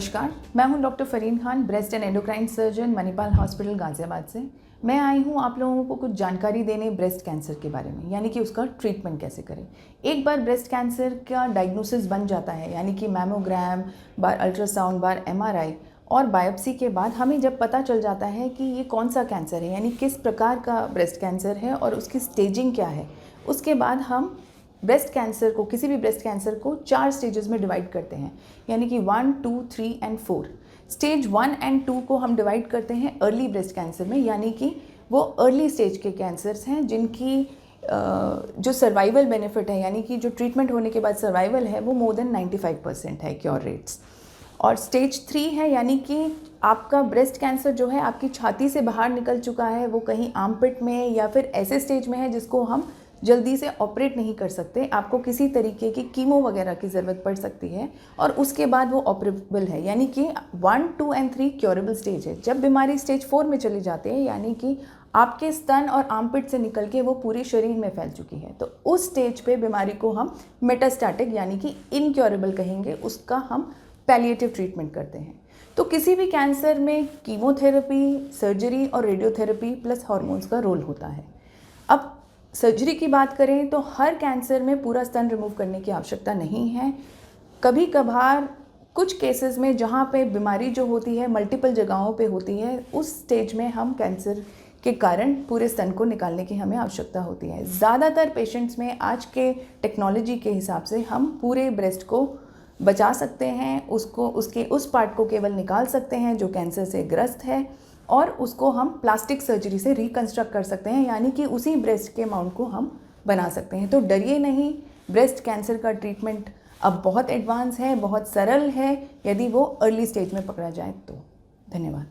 नमस्कार, मैं हूं doctor Fareen Khan, breast and endocrine surgeon, Manipal hospital Ghaziabad से। मैं आई हूं आप लोगों को कुछ जानकारी देने ब्रेस्ट कैंसर के बारे में, यानी कि उसका ट्रीटमेंट कैसे करें। एक बार ब्रेस्ट कैंसर का डायग्नोसिस बन जाता है, यानी कि मैमोग्राम, बार अल्ट्रासाउंड, बार MRI और बायोप्सी के बाद हमें जब पता चल जाता है कि ये कौन सा कैंसर है, यानी किस प्रकार का ब्रेस्ट कैंसर है और उसकी स्टेजिंग क्या है, उसके बाद हम ब्रेस्ट कैंसर को, किसी भी ब्रेस्ट कैंसर को 4 स्टेजेस में डिवाइड करते हैं, यानी कि 1, 2, 3 एंड 4। स्टेज 1 एंड 2 को हम डिवाइड करते हैं अर्ली ब्रेस्ट कैंसर में, यानी कि वो अर्ली स्टेज के कैंसर्स हैं जिनकी जो सर्वाइवल बेनिफिट है, यानी कि जो ट्रीटमेंट होने के बाद सर्वाइवल है, वो मोर देन 95% है क्योर रेट्स। और स्टेज 3 है, यानी कि आपका ब्रेस्ट कैंसर जो है आपकी छाती से बाहर निकल चुका है, वो कहीं आर्मपिट में या फिर ऐसे स्टेज में है जिसको हम जल्दी से ऑपरेट नहीं कर सकते, आपको किसी तरीके की कीमो वगैरह की ज़रूरत पड़ सकती है और उसके बाद वो ऑपरेबल है, यानी कि 1, 2 एंड 3 क्योरेबल स्टेज है। जब बीमारी स्टेज 4 में चली जाती है, यानी कि आपके स्तन और आर्मपिट से निकल के वो पूरे शरीर में फैल चुकी है, तो उस स्टेज पे बीमारी को हम मेटास्टैटिक यानी कि इनक्योरेबल कहेंगे, उसका हम पैलिएटिव ट्रीटमेंट करते हैं। तो किसी भी कैंसर में कीमोथेरेपी, सर्जरी और रेडियोथेरेपी प्लस हार्मोन्स का रोल होता है। अब सर्जरी की बात करें तो हर कैंसर में पूरा स्तन रिमूव करने की आवश्यकता नहीं है। कभी कभार कुछ केसेस में जहाँ पे बीमारी जो होती है मल्टीपल जगहों पे होती है, उस स्टेज में हम कैंसर के कारण पूरे स्तन को निकालने की हमें आवश्यकता होती है। ज़्यादातर पेशेंट्स में आज के टेक्नोलॉजी के हिसाब से हम पूरे ब्रेस्ट को बचा सकते हैं, उसको उसके उस पार्ट को केवल निकाल सकते हैं जो कैंसर से ग्रस्त है और उसको हम प्लास्टिक सर्जरी से रिकंस्ट्रक्ट कर सकते हैं, यानी कि उसी ब्रेस्ट के माउंट को हम बना सकते हैं। तो डरिए नहीं, ब्रेस्ट कैंसर का ट्रीटमेंट अब बहुत एडवांस है, बहुत सरल है, यदि वो अर्ली स्टेज में पकड़ा जाए तो। धन्यवाद।